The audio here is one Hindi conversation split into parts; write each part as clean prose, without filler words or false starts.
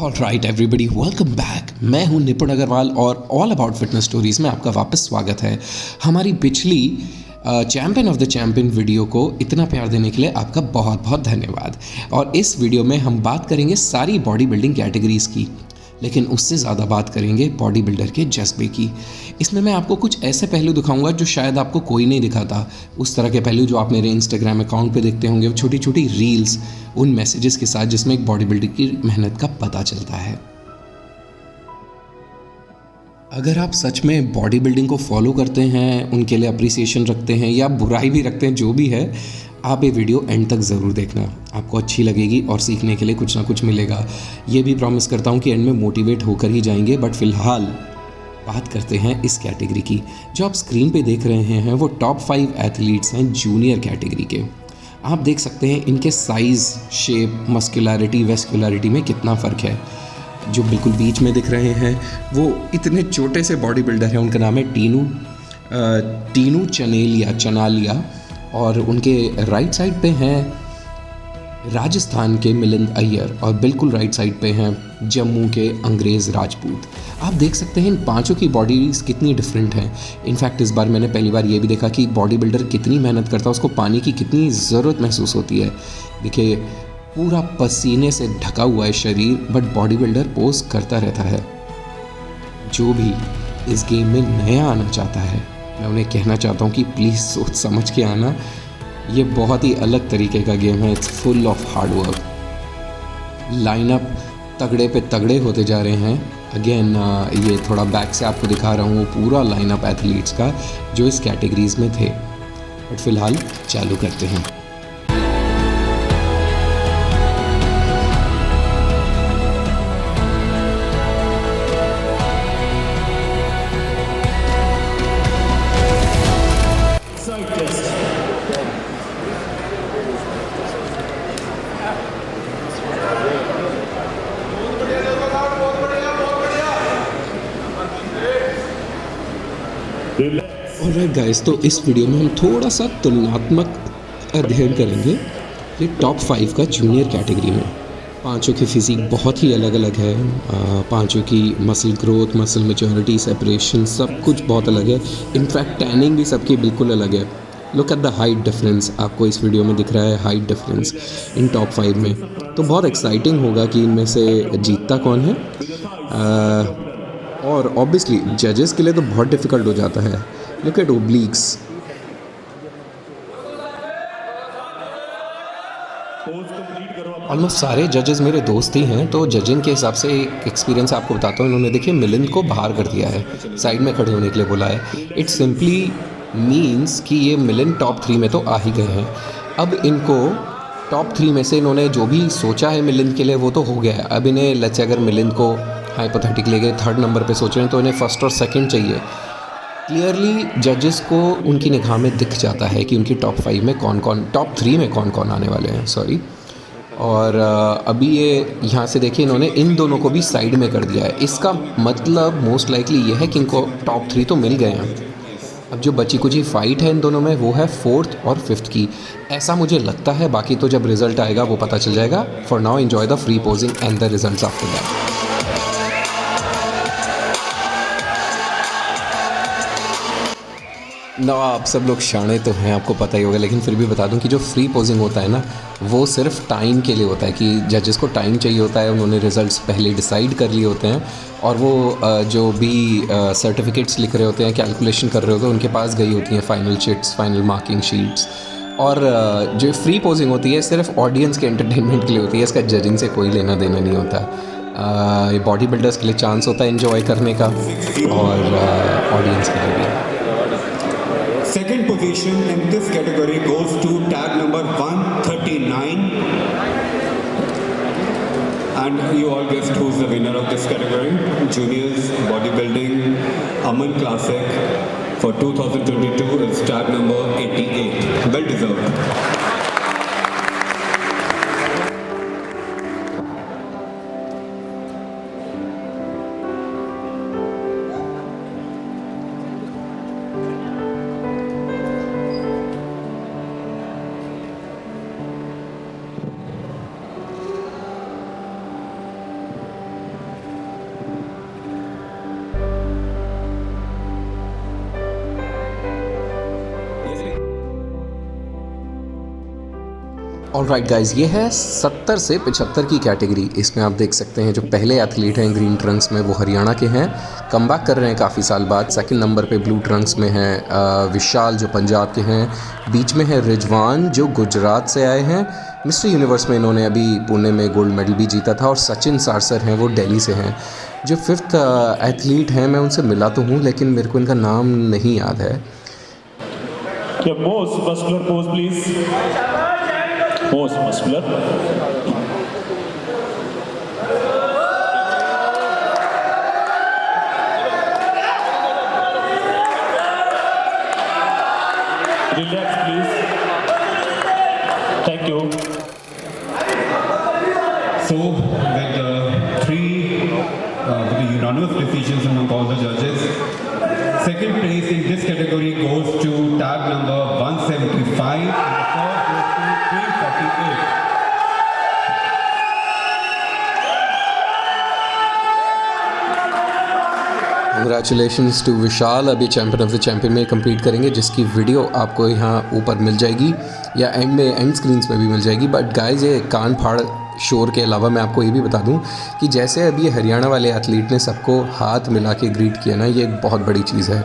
Alright everybody, welcome back. मैं हूं निपुण अग्रवाल और ऑल अबाउट फिटनेस स्टोरीज़ में आपका वापस स्वागत है। हमारी पिछली champion of the champion video को इतना प्यार देने के लिए आपका बहुत बहुत धन्यवाद। और इस वीडियो में हम बात करेंगे सारी बॉडी बिल्डिंग कैटेगरीज़ की, लेकिन उससे ज़्यादा बात करेंगे बॉडी बिल्डर के जज्बे की। इसमें मैं आपको कुछ ऐसे पहलू दिखाऊंगा जो शायद आपको कोई नहीं दिखाता। उस तरह के पहलू जो आप मेरे इंस्टाग्राम अकाउंट पे देखते होंगे, वो छोटी छोटी रील्स उन मैसेजेस के साथ जिसमें एक बॉडी बिल्डर की मेहनत का पता चलता है। अगर आप सच में बॉडी बिल्डिंग को फॉलो करते हैं, उनके लिए अप्रिसिएशन रखते हैं या बुराई भी रखते हैं, जो भी है, आप ये वीडियो एंड तक ज़रूर देखना। आपको अच्छी लगेगी और सीखने के लिए कुछ ना कुछ मिलेगा। ये भी प्रॉमिस करता हूँ कि एंड में मोटिवेट होकर ही जाएंगे। बट फिलहाल बात करते हैं इस कैटेगरी की। जो आप स्क्रीन पे देख रहे हैं वो टॉप 5 एथलीट्स हैं जूनियर कैटेगरी के। आप देख सकते हैं इनके साइज़, शेप, मस्कुलरिटी, वेस्कुलरिटी में कितना फ़र्क है। जो बिल्कुल बीच में दिख रहे हैं वो इतने छोटे से बॉडी बिल्डर हैं। उनका नाम है टीनू चनालिया। और उनके राइट साइड पे हैं राजस्थान के मिलिंद अय्यर और बिल्कुल राइट साइड पे हैं जम्मू के अंग्रेज़ राजपूत। आप देख सकते हैं इन पांचों की बॉडीज कितनी डिफरेंट हैं। इनफैक्ट इस बार मैंने पहली बार ये भी देखा कि बॉडी बिल्डर कितनी मेहनत करता है, उसको पानी की कितनी ज़रूरत महसूस होती है। देखिए, पूरा पसीने से ढका हुआ है शरीर, बट बॉडी बिल्डर पोज करता रहता है। जो भी इस गेम में नया आना चाहता है, मैं उन्हें कहना चाहता हूँ कि प्लीज़ सोच समझ के आना। ये बहुत ही अलग तरीके का गेम है। It's full of hard work. Lineup तगड़े पे तगड़े होते जा रहे हैं। अगेन ये थोड़ा बैक से आपको दिखा रहा हूँ पूरा लाइनअप एथलीट्स का जो इस कैटेगरीज में थे। बट फिलहाल चालू करते हैं। ऑलराइट गाइस, तो इस वीडियो में हम थोड़ा सा तुलनात्मक अध्ययन करेंगे ये टॉप 5 का जूनियर कैटेगरी में। पांचों की फिजिक बहुत ही अलग अलग है। पांचों की muscle growth, muscle maturity, separation, सब कुछ बहुत अलग है। इनफैक्ट टैनिंग भी सबकी बिल्कुल अलग है। Look at the height difference. आपको इस वीडियो में दिख रहा है हाइट डिफरेंस इन टॉप 5 में। तो बहुत एक्साइटिंग होगा कि इनमें से जीतता कौन है। और ऑब्वियसली जजेस के लिए तो बहुत डिफ़िकल्ट हो जाता है। Look at obliques. ऑलमोस्ट सारे जजेस मेरे दोस्त ही हैं, तो जजिंग के हिसाब से एक एक्सपीरियंस आपको बताता हूँ। इन्होंने देखिए मिलिंद को बाहर कर दिया है, साइड में खड़े होने के लिए बोला है। इट सिंपली मीन्स कि ये मिलिंद टॉप 3 में तो आ ही गए हैं। अब इनको टॉप 3 में से इन्होंने जो भी सोचा है मिलिंद के लिए वो तो हो गया है। अब इन्हें लेट्स से अगर मिलिंद को हाइपोथेटिकली गए 3rd नंबर पे सोच रहे हैं तो इन्हें 1st और 2nd चाहिए। क्लियरली जजेस को उनकी निगाह में दिख जाता है कि उनकी टॉप 5 में कौन कौन, टॉप 3 में कौन कौन आने वाले हैं, सॉरी। और अभी ये यहाँ से देखिए इन्होंने इन दोनों को भी साइड में कर दिया है। इसका मतलब मोस्ट लाइकली ये है कि इनको टॉप 3 तो मिल गए हैं। अब जो बची कुछ फाइट है इन दोनों में वो है 4th और 5th की, ऐसा मुझे लगता है। बाकी तो जब रिजल्ट आएगा वो पता चल जाएगा। For now enjoy the free posing and the results after that. ना आप सब लोग शाणे तो हैं, आपको पता ही होगा, लेकिन फिर भी बता दूं कि जो फ्री पोजिंग होता है ना, वो सिर्फ टाइम के लिए होता है कि जजेस को टाइम चाहिए होता है। उन्होंने रिजल्ट्स पहले डिसाइड कर लिए होते हैं और वो जो भी सर्टिफिकेट्स लिख रहे होते हैं, कैलकुलेशन कर रहे होते हैं, उनके पास गई होती हैं final chits, final marking sheets. और जो फ्री पोजिंग होती है सिर्फ ऑडियंस के एंटरटेनमेंट के लिए होती है। इसका जजिंग से कोई लेना देना नहीं होता। ये बॉडी बिल्डर्स के लिए चांस होता है एंजॉय करने का और ऑडियंस के लिए भी। Second position in this category goes to tag number 139. And you all guessed who's the winner of this category. Juniors Bodybuilding Aman Classic for 2022 is tag number 88. Well deserved. Alright guys, ये है 70 से 75 की कैटेगरी। इसमें आप देख सकते हैं जो पहले एथलीट हैं ग्रीन ट्रंक्स में, वो हरियाणा के हैं, कमबैक कर रहे हैं काफ़ी साल बाद। सेकंड नंबर पे ब्लू ट्रंक्स में हैं विशाल जो पंजाब के हैं। बीच में है रिजवान जो गुजरात से आए हैं। मिस्टर यूनिवर्स में इन्होंने अभी पुणे में गोल्ड मेडल भी जीता था। और सचिन सारसर हैं, वो दिल्ली से हैं। जो फिफ्थ एथलीट हैं, मैं उनसे मिला तो हूँ लेकिन मेरे को इनका नाम नहीं याद है। Most muscular pose, please. Most muscular. Relax, please. Thank you. So, with the unanimous decisions among all the judges, second place in this category goes to tag number 175 and the third goes to 348. Congratulations to Vishal. अभी चैंपियन ऑफ द चैंपियन में कम्पीट करेंगे, जिसकी वीडियो आपको यहाँ ऊपर मिल जाएगी या एंड स्क्रीन्स में भी मिल जाएगी। बट गाइज, ये कान फाड़ शोर के अलावा मैं आपको ये भी बता दूं कि जैसे अभी हरियाणा वाले एथलीट ने सबको हाथ मिला के ग्रीट किया ना, ये एक बहुत बड़ी चीज़ है।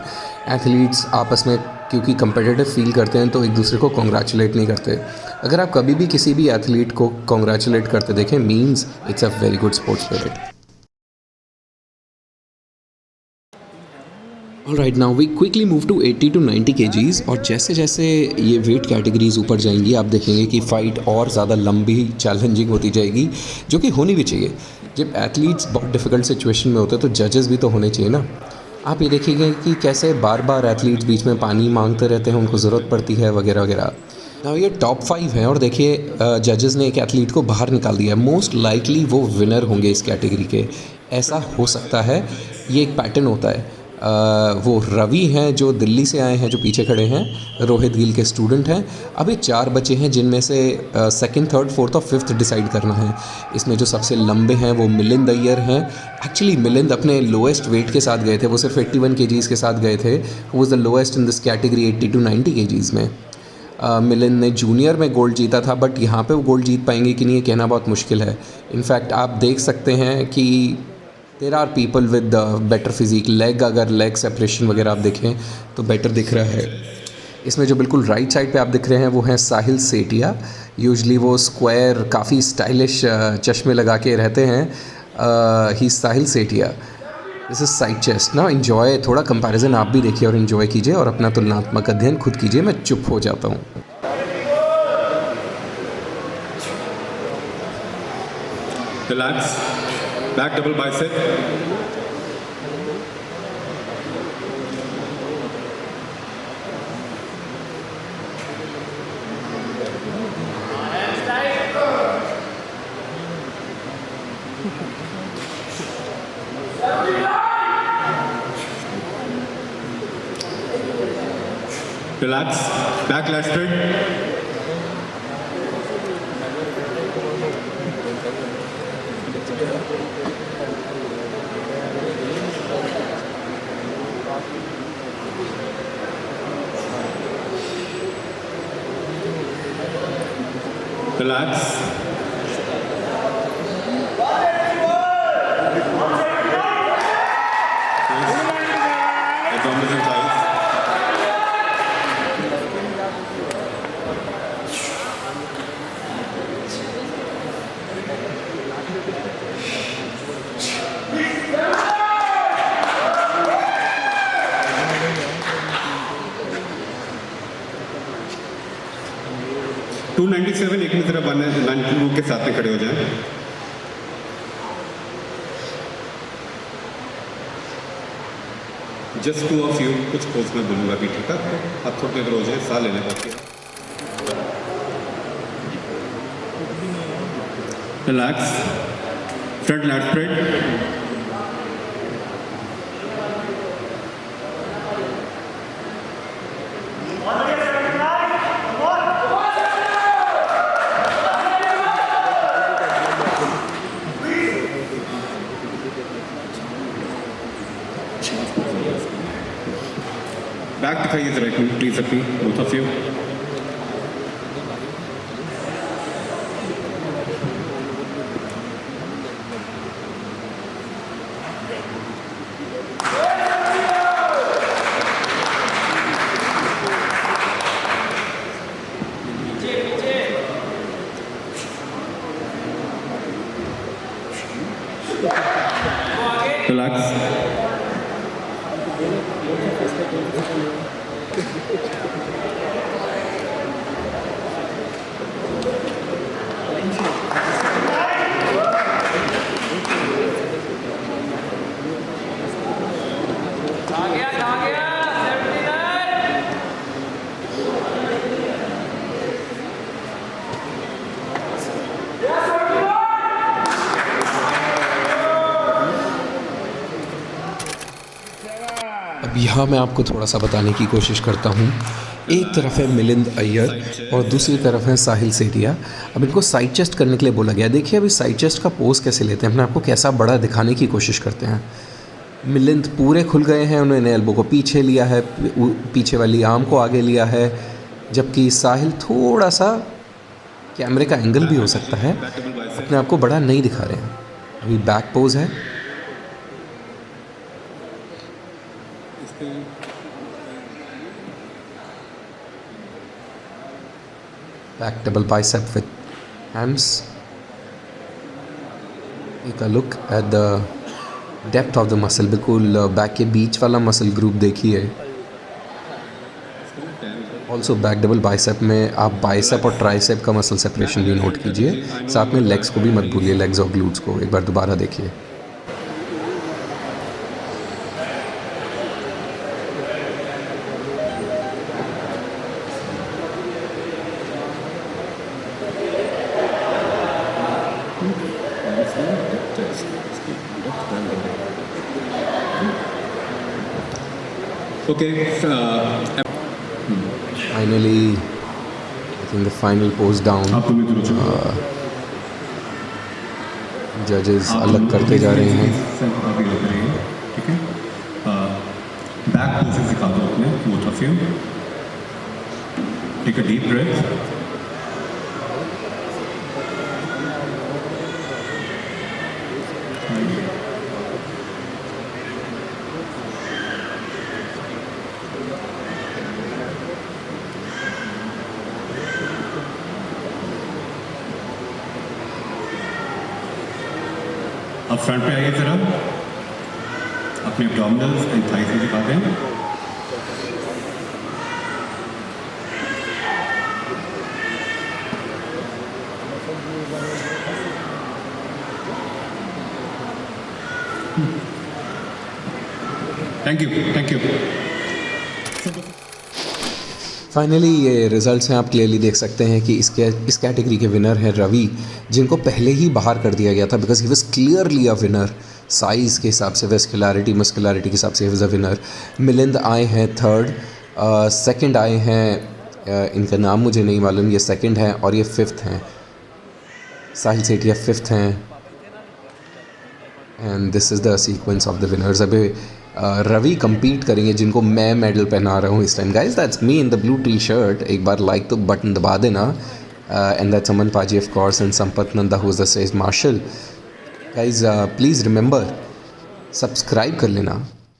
एथलीट्स आपस में क्योंकि कंपेटिटिव फील करते हैं तो एक दूसरे को कॉन्ग्रेचुलेट नहीं करते। अगर आप कभी भी किसी भी एथलीट को कॉन्ग्रेचुलेट करते देखें, means it's a very good sports spirit. Alright, now we quickly move to 80 to 90 kgs। और जैसे जैसे ये वेट कैटेगरीज ऊपर जाएंगी, आप देखेंगे कि फ़ाइट और ज़्यादा लंबी चैलेंजिंग होती जाएगी, जो कि होनी भी चाहिए। जब एथलीट्स बहुत डिफ़िकल्ट सिचुएशन में होते हैं तो जजेस भी तो होने चाहिए ना। आप ये देखिएगा कि कैसे बार बार एथलीट्स बीच में पानी मांगते रहते हैं, उनको ज़रूरत पड़ती है वगैरह वगैरह। नाउ ये टॉप 5 हैं और देखिए जजेस ने एक एथलीट को बाहर निकाल दिया है। मोस्ट लाइकली वो विनर होंगे इस कैटेगरी के, ऐसा हो सकता है। ये एक पैटर्न होता है। वो रवि हैं जो दिल्ली से आए हैं, जो पीछे खड़े हैं, रोहित गिल के स्टूडेंट हैं। अभी 4 बचे हैं जिनमें से सेकंड, थर्ड, फोर्थ और फिफ्थ डिसाइड करना है। इसमें जो सबसे लंबे हैं वो मिलिंद अय्यर हैं। एक्चुअली मिलिंद अपने लोएस्ट वेट के साथ गए थे, वो सिर्फ 81 kgs के साथ गए थे। वो was the lowest in this category 80 to 90 kgs में। मिलिंद ने जूनियर में गोल्ड जीता था, बट यहाँ पे वो गोल्ड जीत पाएंगे कि नहीं ये कहना बहुत मुश्किल है। इनफैक्ट आप देख सकते हैं कि there are people with better physique. अगर लेग सेपरेशन वगैरह आप देखें तो बेटर दिख रहा है। इसमें जो बिल्कुल राइट साइड पे आप दिख रहे हैं वो हैं साहिल सेठिया। यूजली वो स्क्वायर काफ़ी स्टाइलिश चश्मे लगा के रहते हैं। ही Sahil Sethia. This is side chest ना। इन्जॉय, थोड़ा कंपैरिजन आप भी देखिए और इन्जॉय कीजिए और अपना तुलनात्मक अध्ययन खुद कीजिए। मैं चुप हो जाता हूँ। Relax. Back double bicep. Relax. Back lat spread. Relax. Abdominals and thighs. To 97 एक में तरफ 192 के साथ में खड़े हो जाएं। जस्ट 2 ऑफ यू, कुछ पोज में बोलूंगा भी, ठीक है? आप थोड़ी देर हो जाए, साह लेने बाकी। Relax. Front lat spread. Back दिखाइए जरा प्लीज अपनी, बोथ ऑफ यू। Relax. अब यहाँ मैं आपको थोड़ा सा बताने की कोशिश करता हूँ। एक तरफ है मिलिंद अय्यर और दूसरी तरफ है साहिल सेठिया। अब इनको साइड चेस्ट करने के लिए बोला गया। देखिए अभी साइड चेस्ट का पोज कैसे लेते हैं, अपने आपको कैसा बड़ा दिखाने की कोशिश करते हैं। मिलिंद पूरे खुल गए हैं, उन्होंने एल्बो को पीछे लिया है, पीछे वाली आर्म को आगे लिया है, जबकि साहिल थोड़ा सा कैमरे का एंगल भी हो सकता है, अपने आप को बड़ा नहीं दिखा रहे हैं। अभी बैक पोज है। Back double bicep with hams. Take a look at the depth of the muscle. बिल्कुल बैक के बीच वाला मसल ग्रुप देखिए। ऑल्सो बैक डबल बाइसेप में आप बाइसेप और ट्राइसेप का मसल सेपरेशन भी नोट कीजिए। साथ में लेग्स को भी मत भूलिए, लेग्स और ग्लूट्स को एक बार दोबारा देखिए। Okay. Finally, I think the final pose down. जजेस अलग करते जा रहे हैं। ठीक है, बैक पोजेस दिखा दो अपने, both of you. Take a deep breath. अब फ्रंट पे आइए जरा, अपने एब्डोमिनल्स एंड थाइस भी दिखाते हैं। Thank you. फाइनली ये रिजल्ट्स हैं, आप क्लियरली देख सकते हैं कि इस कैटेगरी के विनर हैं रवि, जिनको पहले ही बाहर कर दिया गया था because he was clearly a winner. Size के हिसाब से, वेस्कुलरिटी मस्कुलरिटी के हिसाब से he was a winner. Milind आए हैं थर्ड, सेकंड आए हैं, इनका नाम मुझे नहीं मालूम, ये सेकंड हैं और ये फिफ्थ हैं। साहिल सेठिया फिफ्थ हैं and this is the sequence of the winners. अभी रवि compete करेंगे, जिनको मैं मेडल पहना रहा हूँ इस time. Guys that's me in the blue T shirt, एक बार लाइक तो बटन दबा देना। And that's Aman paaji of course and Sampat Nanda who is the stage marshal. Guys please remember, subscribe कर लेना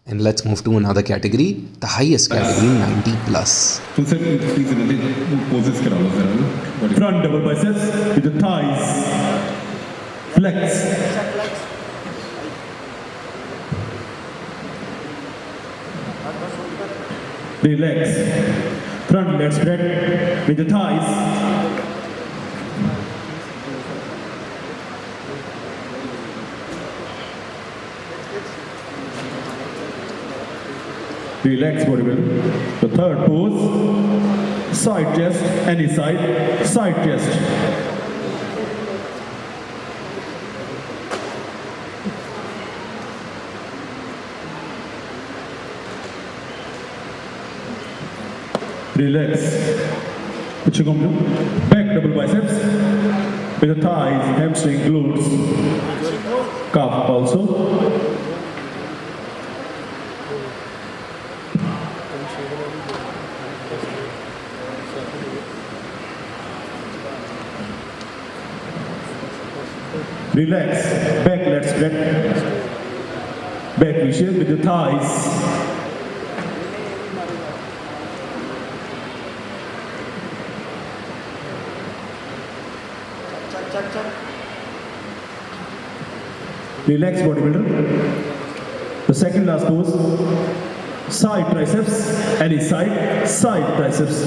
and let's move to another category, the highest category 90+। तुमसे प्लीज पोजेस करा लो जरा। Front double biceps with the thighs. Flex. Relax. Front leg spread with the thighs. Relax body well. The third pose, side chest, any side chest. Relax. Put your gum down. Back double biceps with the thighs, hamstring, glutes, calf also. Relax. Back leg spread. Back we share with the thighs. Relax bodybuilder. The second last pose. Side triceps. Any side triceps.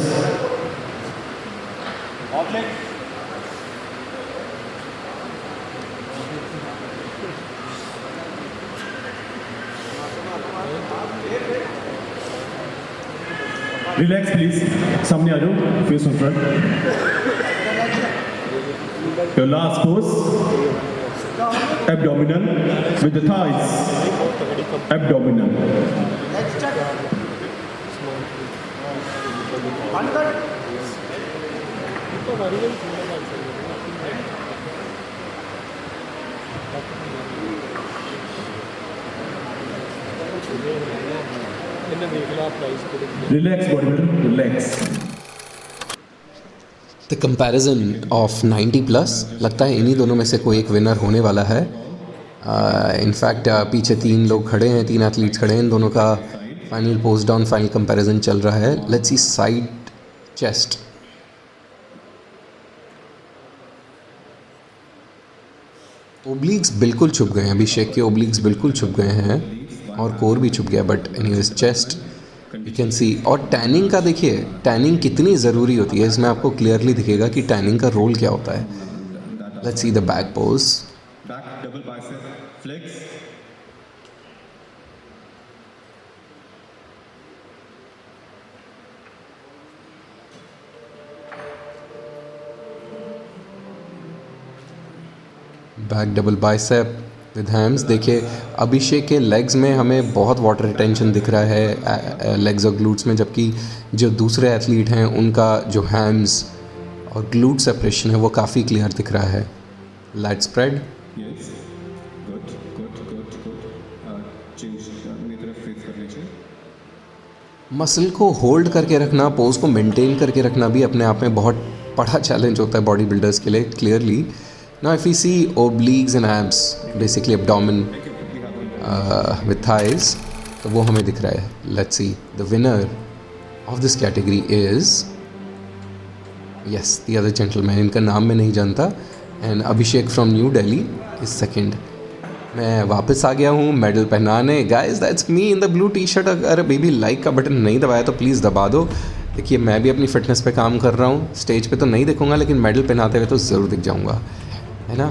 Relax please. सामने आ जाओ. Face on front. Your last pose. Abdominal with the thighs. Abdominal. Relax bodybuilder, relax. The comparison of 90 plus लगता है इन्हीं दोनों में से कोई एक विनर होने वाला है. इनफैक्ट पीछे 3 लोग खड़े हैं, 3 एथलीट्स खड़े हैं. इन दोनों का final post down, final comparison चल रहा है. Let's see side chest. Obliques बिल्कुल छुप गए हैं. अभिषेक के ओब्लिक्स बिल्कुल छुप गए हैं और कोर भी छुप गया. But anyways chest you can see. और टैनिंग का देखिए, टैनिंग कितनी ज़रूरी होती है इसमें आपको क्लियरली दिखेगा कि टैनिंग का रोल क्या होता है. Let's see the back pose. Back double bicep flex. Back double bicep with hams. देखिए अभिषेक के लेग्स में हमें बहुत वाटर रिटेंशन दिख रहा है लेग्स और ग्लूट्स में, जबकि जो दूसरे एथलीट हैं उनका जो हैम्स और ग्लूट सेपरेशन है वो काफ़ी क्लियर दिख रहा है. Lat spread. Yes. Good. Change अपनी तरफ फेस कर लीजिए. मसल को होल्ड करके रखना, पोज को मेंटेन करके रखना भी अपने आप में बहुत बड़ा चैलेंज होता है बॉडी बिल्डर्स के लिए clearly. Now if we see obliques and abs, basically abdomen with thighs, तो वो हमें दिख रहा है. Let's see, the winner of this category is, yes, the other gentleman. इनका नाम मैं नहीं जानता. And Abhishek from New Delhi is second. मैं वापस आ गया हूँ मेडल पहनाने. Guys, that's me in the blue t-shirt. अगर बेबी लाइक का बटन नहीं दबाया तो प्लीज़ दबा दो. देखिए मैं भी अपनी फिटनेस पे काम कर रहा हूँ. स्टेज पे तो नहीं दिखूँगा लेकिन मेडल पहनाते हुए तो ज़रूर दिख जाऊँगा, है ना.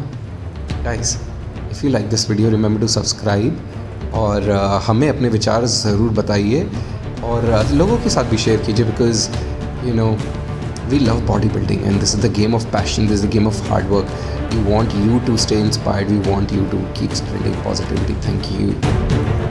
Guys, if you like this video remember to subscribe. और हमें अपने विचार ज़रूर बताइए और लोगों के साथ भी शेयर कीजिए. Because you know we love bodybuilding and this is the game of passion, this is the game of hard work. We want you to stay inspired, we want you to keep spreading positivity. Thank you.